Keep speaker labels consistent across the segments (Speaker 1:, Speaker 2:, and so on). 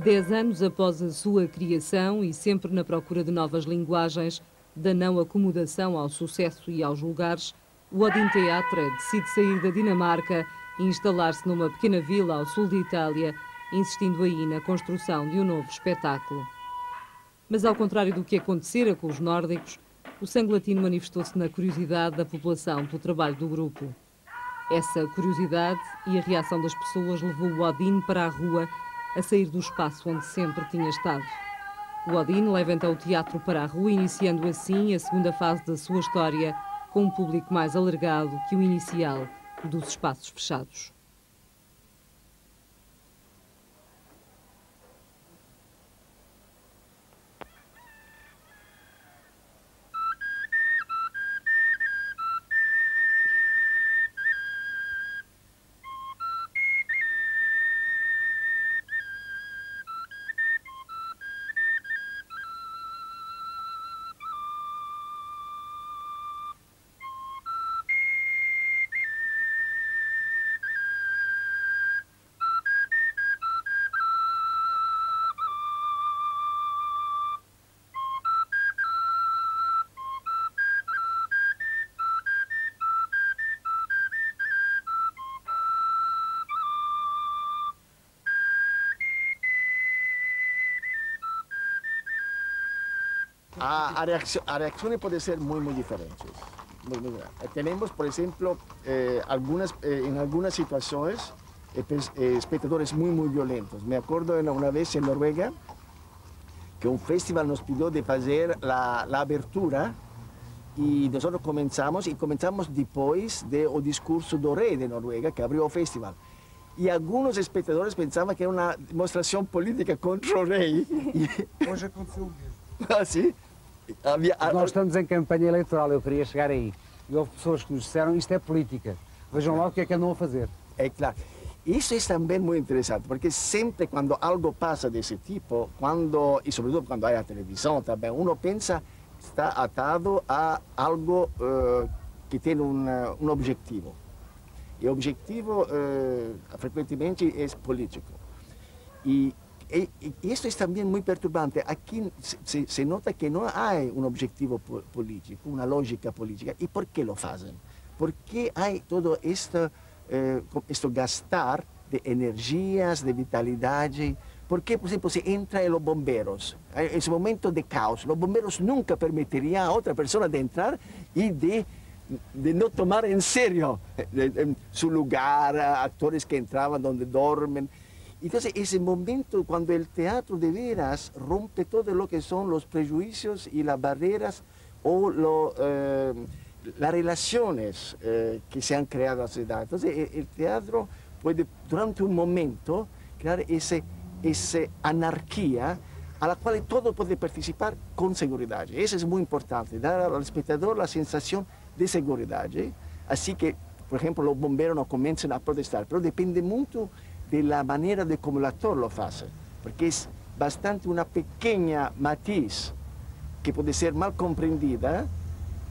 Speaker 1: 10 anos após a sua criação e sempre na procura de novas linguagens, da não acomodação ao sucesso e aos lugares, o Odin Teatra decide sair da Dinamarca e instalar-se numa pequena vila ao sul de Itália, insistindo aí na construção de um novo espetáculo. Mas ao contrário do que acontecera com os nórdicos, o sangue latino manifestou-se na curiosidade da população pelo trabalho do grupo. Essa curiosidade e a reação das pessoas levou o Odin para a rua, a sair do espaço onde sempre tinha estado. O Odin leva então o teatro para a rua, iniciando assim a segunda fase da sua história, com um público mais alargado que o inicial dos espaços fechados.
Speaker 2: A reacción puede ser muy diferentes. Muy grande. Tenemos, por ejemplo, en algunas situaciones, espectadores muy violentos. Me acuerdo una vez en Noruega que un festival nos pidió de hacer la abertura y nosotros comenzamos después del discurso del rey de Noruega que abrió el festival. Y algunos espectadores pensaban que era una demostración política contra el rey.
Speaker 3: Hoje aconteceu o mesmo.
Speaker 2: Ah, sim?
Speaker 3: Nós estamos em campanha eleitoral, eu queria chegar aí. E houve pessoas que nos disseram isto é política. Vejam lá o que é que andam a fazer.
Speaker 2: É claro. Isso é também muito interessante, porque sempre quando algo passa desse tipo, e sobretudo quando há a televisão também, uno pensa que está atado a algo que tem um objetivo. E o objetivo, frequentemente, é político. E esto es también muy perturbante. Aquí se nota que no hay un objetivo político, una lógica política. ¿Y por qué lo hacen? ¿Por qué hay todo esto gastar de energías, de vitalidad? ¿Por qué, por ejemplo, se entra en los bomberos? En ese momento de caos, los bomberos nunca permitirían a otra persona de entrar y de no tomar en serio su lugar, actores que entraban donde duermen. Entonces, ese momento cuando el teatro de veras rompe todo lo que son los prejuicios y las barreras o las relaciones que se han creado a la ciudad. Entonces, el teatro puede, durante un momento, crear esa anarquía a la cual todo puede participar con seguridad. Eso es muy importante, dar al espectador la sensación de seguridad. Así que, por ejemplo, los bomberos no comienzan a protestar, pero depende mucho de la manera de cómo el actor lo hace, porque es bastante una pequeña matiz que puede ser mal comprendida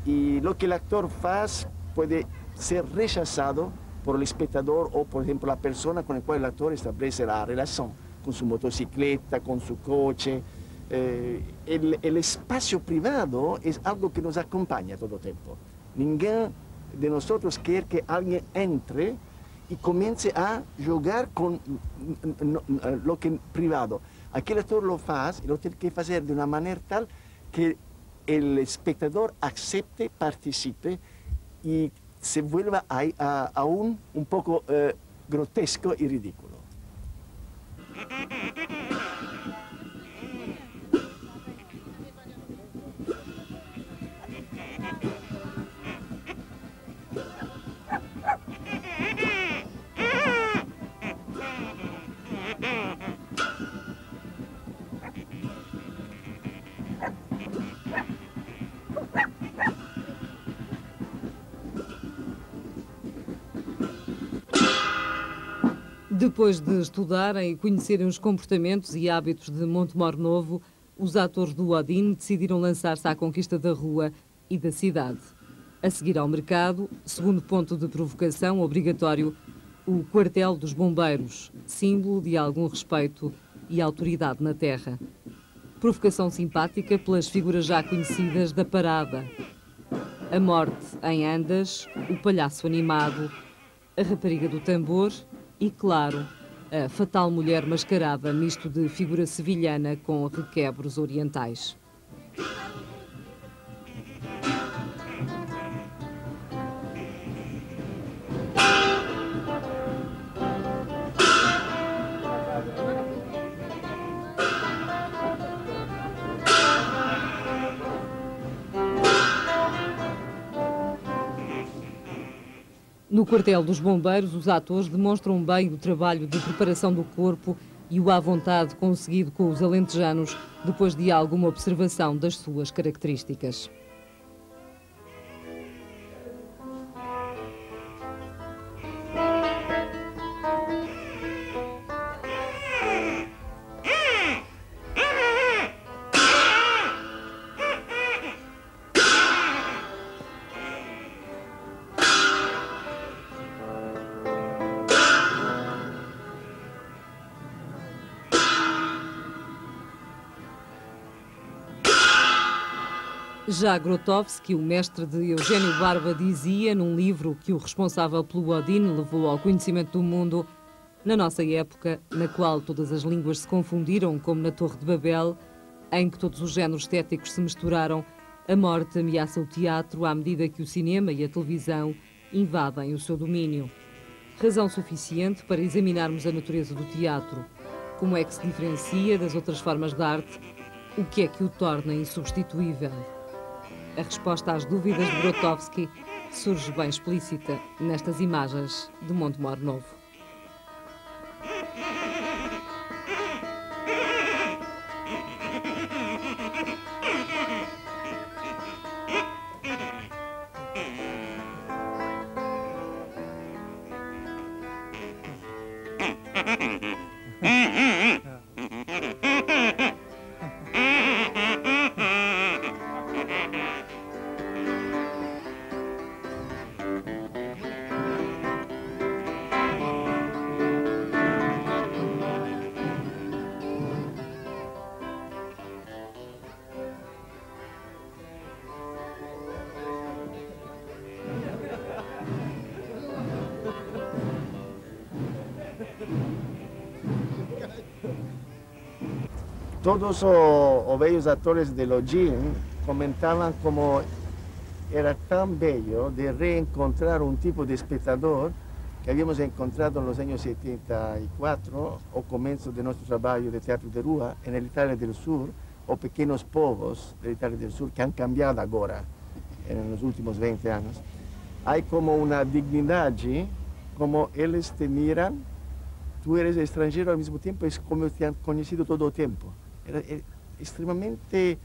Speaker 2: y lo que el actor hace puede ser rechazado por el espectador o, por ejemplo, la persona con la cual el actor establece la relación, con su motocicleta, con su coche. El espacio privado es algo que nos acompaña todo el tiempo. Ninguém de nosotros quiere que alguien entre y comience a jugar con lo que es privado. Aquí el actor lo hace y lo tiene que hacer de una manera tal que el espectador acepte, participe y se vuelva aún un poco grotesco y ridículo.
Speaker 1: Depois de estudarem e conhecerem os comportamentos e hábitos de Montemor Novo, os atores do Odin decidiram lançar-se à conquista da rua e da cidade. A seguir ao mercado, segundo ponto de provocação obrigatório, o quartel dos bombeiros, símbolo de algum respeito e autoridade na terra. Provocação simpática pelas figuras já conhecidas da parada. A morte em andas, o palhaço animado, a rapariga do tambor e, claro, a fatal mulher mascarada, misto de figura sevilhana com requebros orientais. No quartel dos bombeiros, os atores demonstram bem o trabalho de preparação do corpo e o à vontade conseguido com os alentejanos depois de alguma observação das suas características. Já Grotowski, o mestre de Eugênio Barba, dizia num livro que o responsável pelo Odin levou ao conhecimento do mundo: na nossa época, na qual todas as línguas se confundiram, como na Torre de Babel, em que todos os géneros estéticos se misturaram, a morte ameaça o teatro à medida que o cinema e a televisão invadem o seu domínio. Razão suficiente para examinarmos a natureza do teatro. Como é que se diferencia das outras formas de arte? O que é que o torna insubstituível? A resposta às dúvidas de Grotowski surge bem explícita nestas imagens de Montemor Novo.
Speaker 2: Todos os velhos atores de Lodin comentavam como era tão bello de reencontrar um tipo de espectador que havíamos encontrado nos anos 74, ao começo do nosso trabalho de teatro de rua, na Itália do Sul, ou pequenos povos da Itália do Sul que han cambiado agora, nos últimos 20 anos. Há como uma dignidade, como eles te miram, tu eres estrangeiro ao mesmo tempo, é como te han conhecido todo o tempo. É extremamente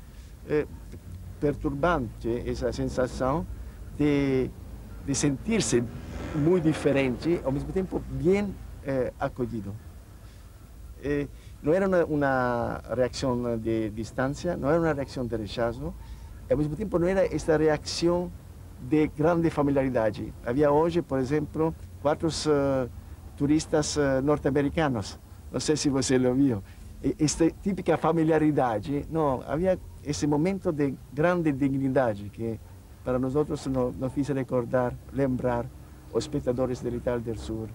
Speaker 2: perturbante essa sensação de sentir-se muito diferente, ao mesmo tempo bem acolhido. Não era uma reação de distância, não era uma reação de rechaço, ao mesmo tempo não era esta reação de grande familiaridade. Havia hoje, por exemplo, 4 turistas norte-americanos, não sei se você lo viu. Esta típica familiaridade, não, havia esse momento de grande dignidade que para nós outros nos fez recordar, lembrar os espectadores da Itália do Sul.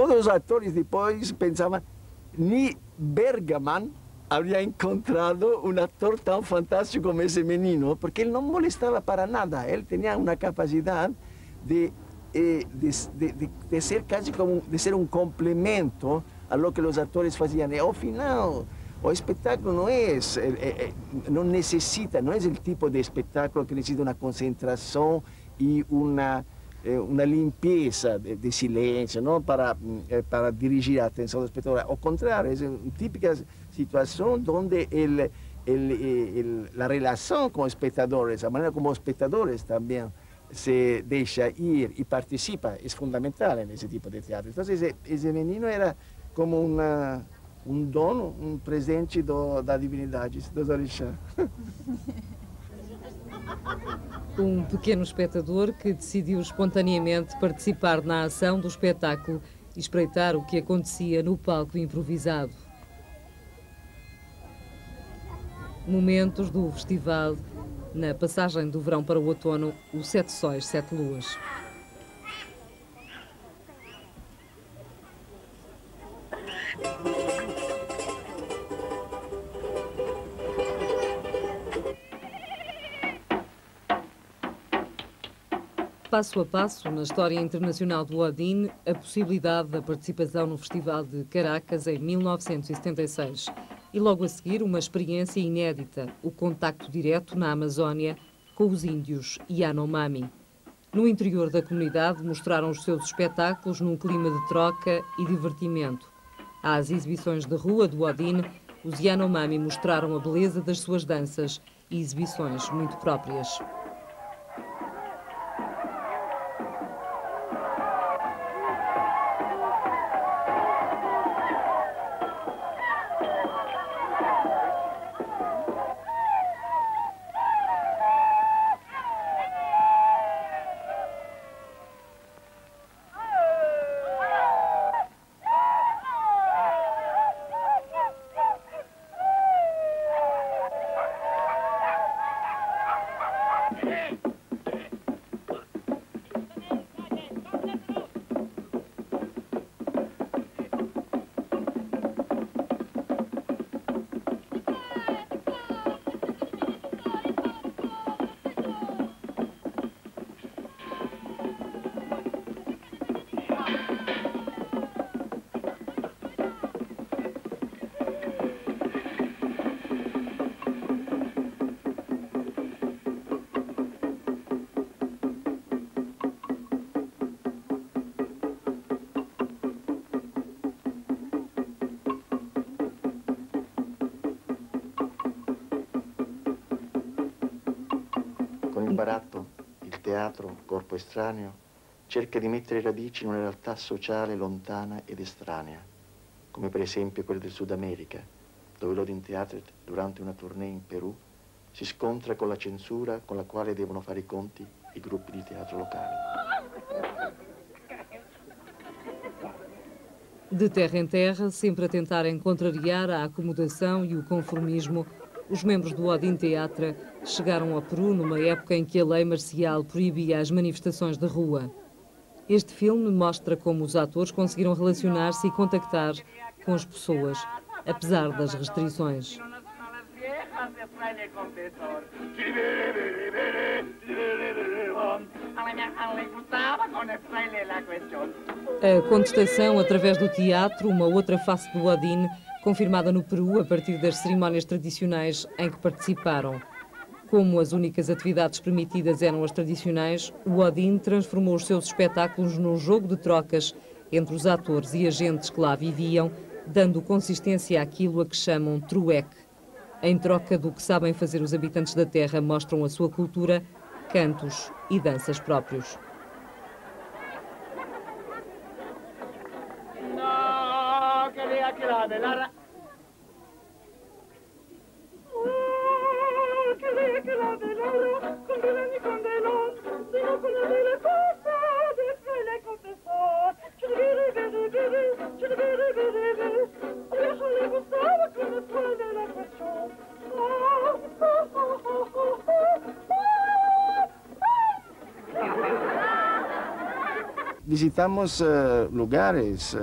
Speaker 2: todos os atores depois pensavam, nem Bergman havia encontrado um ator tão fantástico como esse menino, porque ele não molestava para nada, ele tinha uma capacidade de ser quase como de ser um complemento a lo que os atores faziam. E ao final, o espetáculo não necessita, não é o tipo de espetáculo que necessita uma concentração e uma limpeza de silêncio, não para dirigir a atenção do espectador. Ao contrário, é uma típica situação onde a relação com os espectadores, a maneira como os espectadores também se deixa ir e participa, é fundamental nesse tipo de teatro. Então, esse menino era como um dono, um presente da divindade, dos orixás.
Speaker 1: Um pequeno espectador que decidiu espontaneamente participar na ação do espetáculo e espreitar o que acontecia no palco improvisado. Momentos do festival, na passagem do verão para o outono, o Sete Sóis, Sete Luas. Passo a passo, na história internacional do Odin, a possibilidade da participação no Festival de Caracas em 1976. E logo a seguir, uma experiência inédita, o contacto direto na Amazónia com os índios Yanomami. No interior da comunidade, mostraram os seus espetáculos num clima de troca e divertimento. Às exibições de rua do Odin, os Yanomami mostraram a beleza das suas danças e exibições muito próprias.
Speaker 4: Con il baratto, il teatro, corpo estraneo, cerca di mettere radici in una realtà sociale lontana ed estranea, come per esempio quella del Sud America, dove l'Odin Theatre, durante una tournée in Perù, si scontra con la censura con la quale devono fare i conti i gruppi di teatro locali.
Speaker 1: De terra em terra, sempre a tentarem contrariar a acomodação e o conformismo, os membros do Odin Theatre chegaram ao Peru numa época em que a lei marcial proibia as manifestações de rua. Este filme mostra como os atores conseguiram relacionar-se e contactar com as pessoas, apesar das restrições. A contestação através do teatro, uma outra face do Odin, confirmada no Peru a partir das cerimónias tradicionais em que participaram. Como as únicas atividades permitidas eram as tradicionais, o Odin transformou os seus espetáculos num jogo de trocas entre os atores e agentes que lá viviam, dando consistência àquilo a que chamam trueque. Em troca do que sabem fazer os habitantes da terra, mostram a sua cultura, cantos e danças próprios.
Speaker 2: visitamos lugares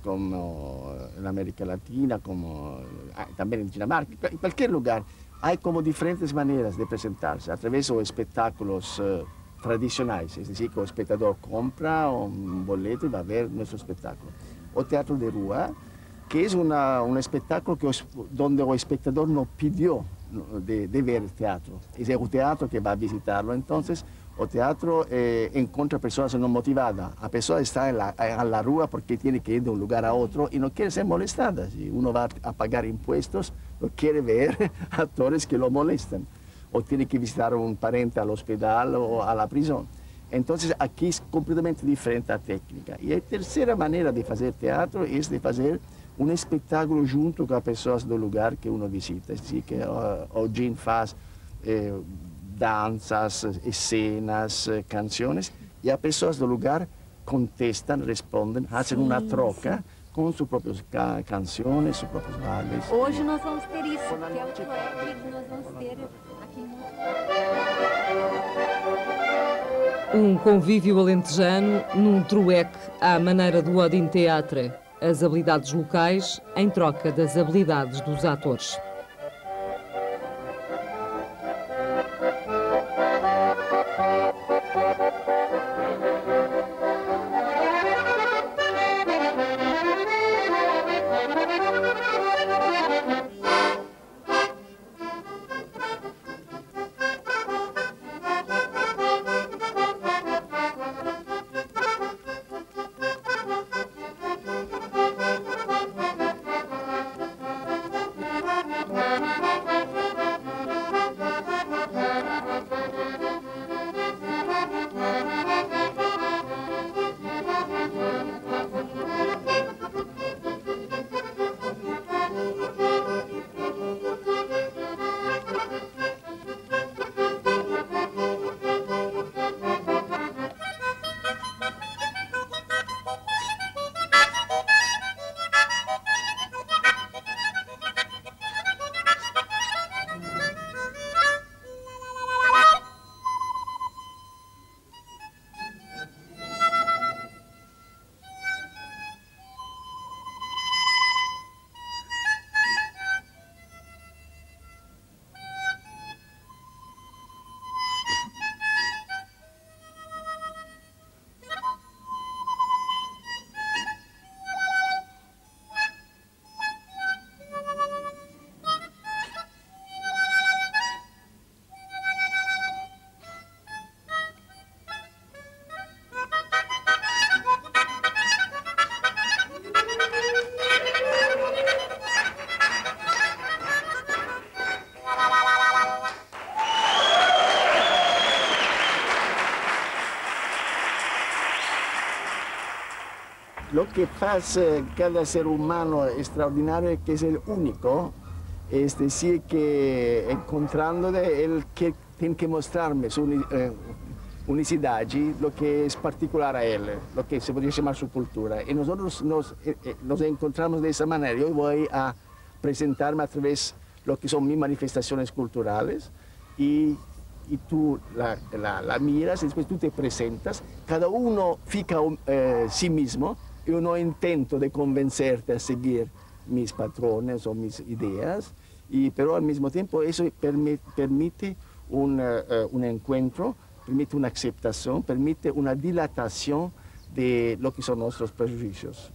Speaker 2: como en América Latina, como también en Dinamarca, en cualquier lugar. Hay como diferentes maneras de presentarse a través de espectáculos tradicionales, es decir, que el espectador compra un boleto y va a ver nuestro espectáculo. O Teatro de Rua, que es un espectáculo donde el espectador no pidió de ver el teatro, es el teatro que va a visitarlo. Entonces, el teatro encuentra personas no motivadas. La persona está en la rua porque tiene que ir de un lugar a otro y no quiere ser molestada. Si uno va a pagar impuestos, no quiere ver actores que lo molestan. O tiene que visitar a un pariente al hospital o a la prisión. Entonces, aquí es completamente diferente la técnica. Y la tercera manera de hacer teatro es de hacer un espectáculo junto con las personas del lugar que uno visita. Es decir, que o Jean faz danzas, escenas, canciones, y las personas del lugar contestan, responden, hacen una troca com suas próprias canções, seus próprios bailes.
Speaker 5: Hoje nós vamos ter isso, que é o trueque que nós vamos ter aqui em
Speaker 1: convívio alentejano num trueque à maneira do Odin Teatre. As habilidades locais em troca das habilidades dos atores.
Speaker 2: Lo que pasa cada ser humano extraordinario es que es el único, es decir, que encontrándole, él que tiene que mostrarme su unicidad, lo que es particular a él, lo que se podría llamar su cultura. Y nosotros nos encontramos de esa manera. Yo voy a presentarme a través de lo que son mis manifestaciones culturales y tú la miras y después tú te presentas. Cada uno fica sí mismo. Yo no intento de convencerte a seguir mis patrones o mis ideas, pero al mismo tiempo eso permite un encuentro, permite una aceptación, permite una dilatación de lo que son nuestros prejuicios.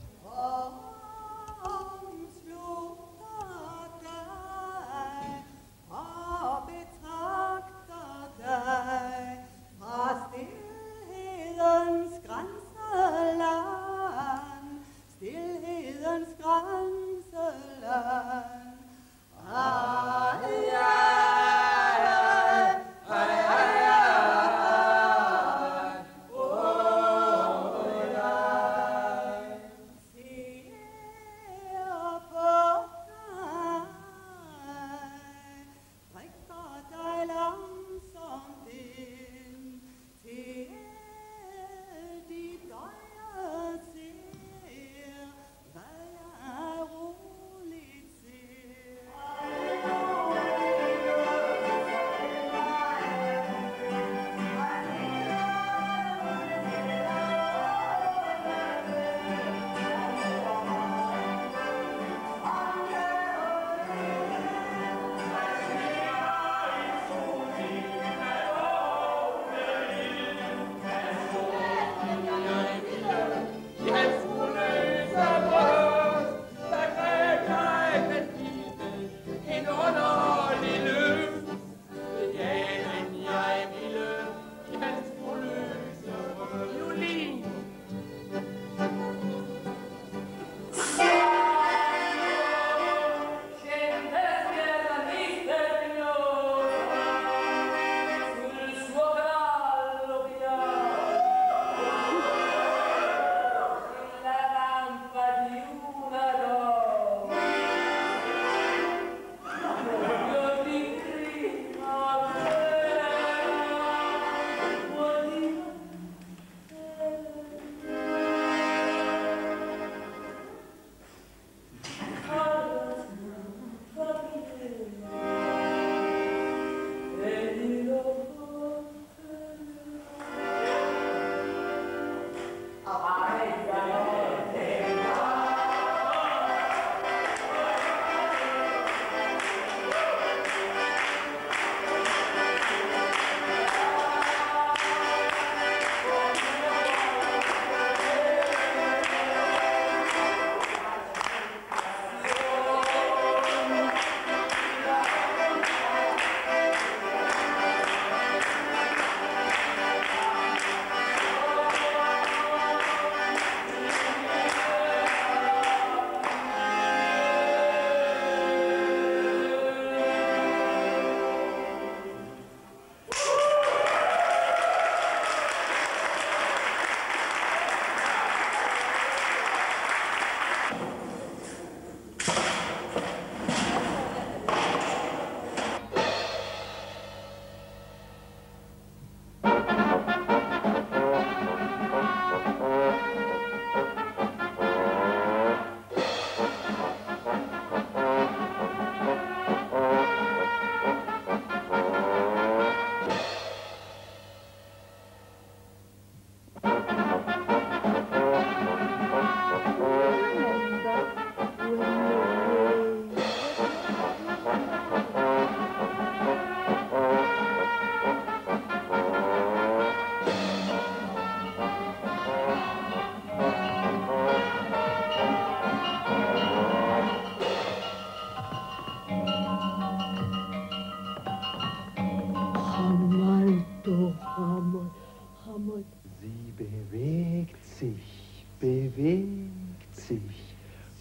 Speaker 6: bewegt sich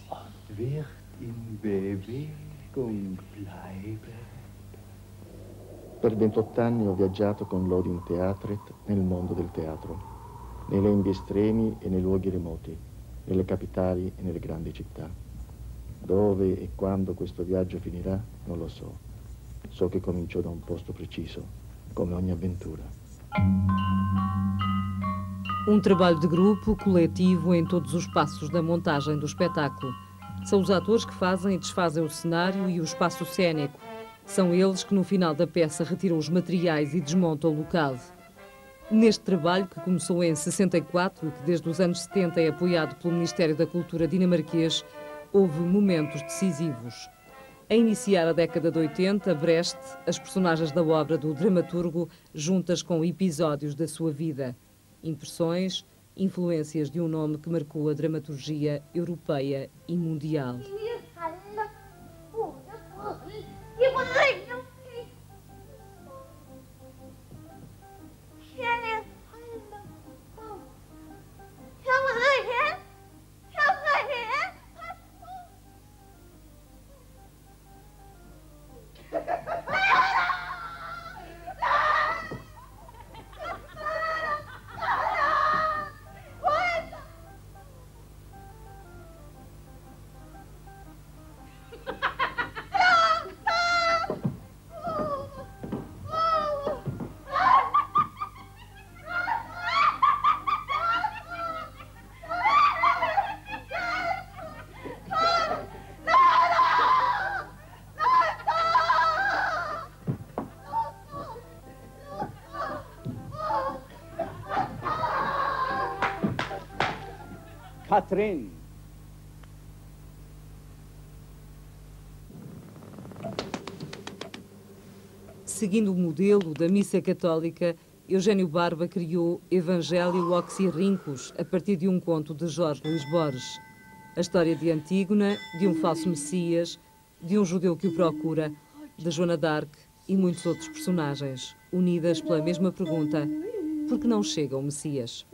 Speaker 6: und wird in Bewegung bleiben.
Speaker 4: Per 28 anni ho viaggiato con l'Odin Theatret nel mondo del teatro, nei lembi estremi e nei luoghi remoti, nelle capitali e nelle grandi città. Dove e quando questo viaggio finirà non lo so. So che cominciò da un posto preciso, come ogni avventura.
Speaker 1: Um trabalho de grupo, coletivo, em todos os passos da montagem do espetáculo. São os atores que fazem e desfazem o cenário e o espaço cênico. São eles que, no final da peça, retiram os materiais e desmontam o local. Neste trabalho, que começou em 64 e que desde os anos 70 é apoiado pelo Ministério da Cultura dinamarquês, houve momentos decisivos. A iniciar a década de 80, Brecht, as personagens da obra do dramaturgo, juntas com episódios da sua vida. Impressões, influências de um nome que marcou a dramaturgia europeia e mundial.
Speaker 3: Katrin!
Speaker 1: Seguindo o modelo da missa católica, Eugênio Barba criou Evangelho Oxirrincos, a partir de um conto de Jorge Luís Borges. A história de Antígona, de um falso Messias, de um judeu que o procura, de Joana d'Arc e muitos outros personagens, unidas pela mesma pergunta: por que não chega o Messias?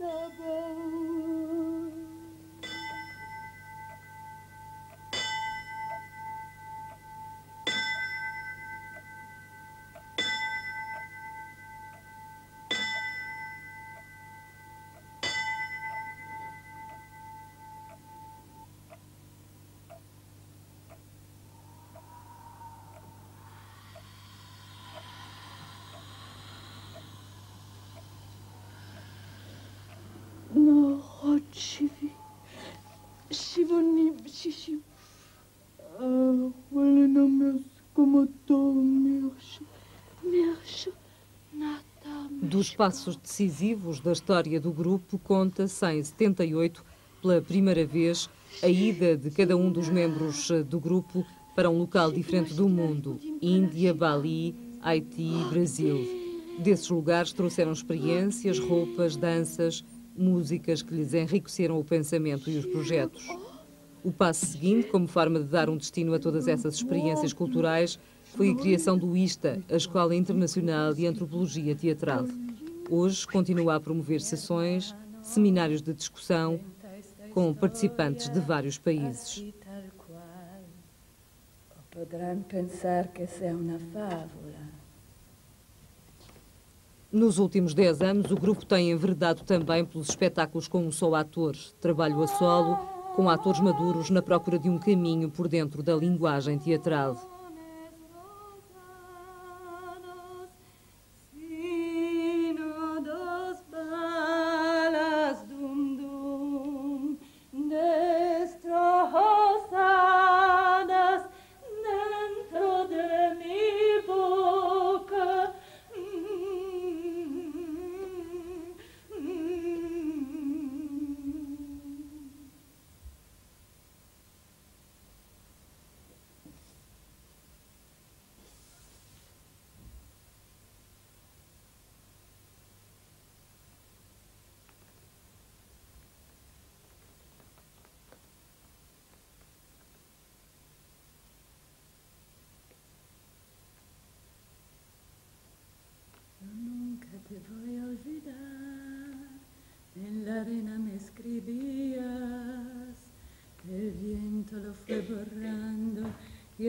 Speaker 1: Dos passos decisivos da história do grupo, conta-se em 78, pela primeira vez, a ida de cada um dos membros do grupo para um local diferente do mundo: Índia, Bali, Haiti e Brasil. Desses lugares trouxeram experiências, roupas, danças, músicas que lhes enriqueceram o pensamento e os projetos. O passo seguinte, como forma de dar um destino a todas essas experiências culturais, foi a criação do ISTA, a Escola Internacional de Antropologia Teatral. Hoje continua a promover sessões, seminários de discussão, com participantes de vários países.
Speaker 7: Poderão pensar que isso é uma fábula.
Speaker 1: Nos últimos 10 anos, o grupo tem enveredado também pelos espetáculos com um só ator, trabalho a solo, com atores maduros na procura de um caminho por dentro da linguagem teatral.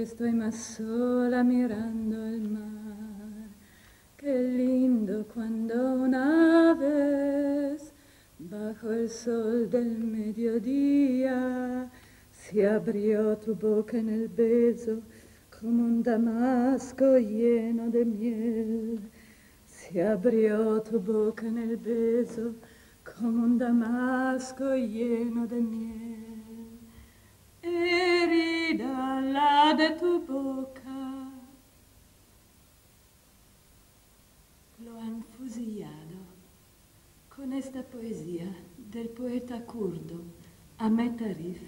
Speaker 7: estoy más sola mirando el mar. Qué lindo cuando una vez, bajo el sol del mediodía, se abrió tu boca en el beso como un damasco lleno de miel. Se abrió tu boca en el beso como un damasco lleno de miel. Herida la de tu boca, lo han fusillado. Con esta poesía del poeta kurdo Ahmet Arif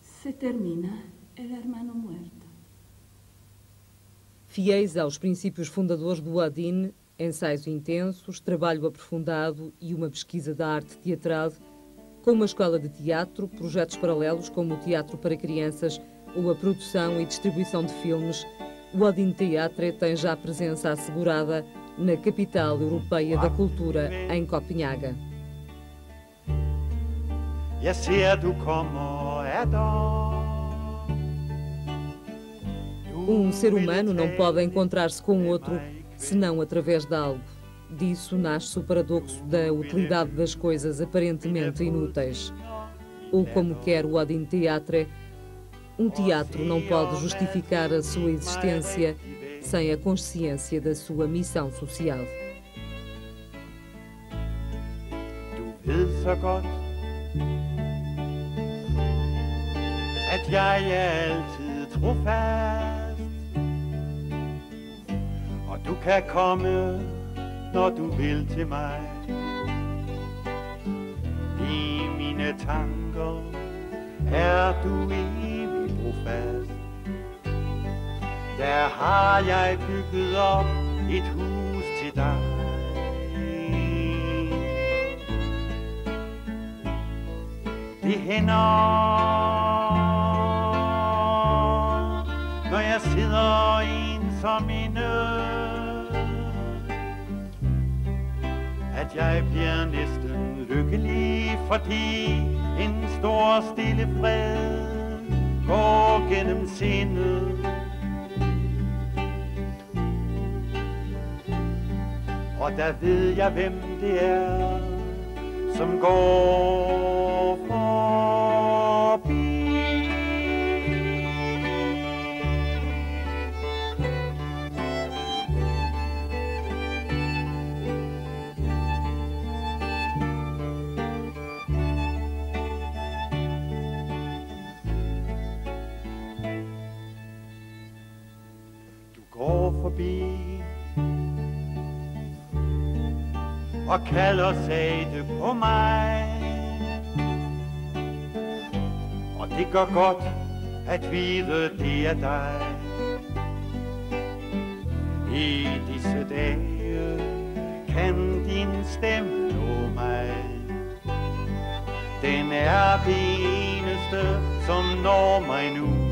Speaker 7: se termina El Hermano Muerto.
Speaker 1: Fiéis aos princípios fundadores do Odin, ensaios intensos, trabalho aprofundado e uma pesquisa da arte teatral, com uma escola de teatro, projetos paralelos como o teatro para crianças ou a produção e distribuição de filmes, o Odin Teatre tem já presença assegurada na capital europeia da cultura, em Copenhaga.
Speaker 8: Jeg ser du kommer er der.
Speaker 1: Um ser humano não pode encontrar-se com outro senão através de algo. Disso nasce o paradoxo da utilidade das coisas aparentemente inúteis. Ou como quer o Odin Teatre, um teatro não pode justificar a sua existência sem a consciência da sua missão social.
Speaker 8: Du ved så godt, at jeg altid trofast, og du kan komme, når du vil til mig. I mine tanker er du evig brofast. Der har jeg bygget op et hus til dig. Det hænder, når jeg sidder ensom i nød, at jeg bliver næsten lykkelig, fordi en stor stille fred går gennem sindet. Og der ved jeg, hvem det er, som går forbi. Du går forbi og kalder sagde på mig. Og det gør godt at vide, det er dig. I disse dage kan din stemme nå mig. Den er det eneste, som når mig nu.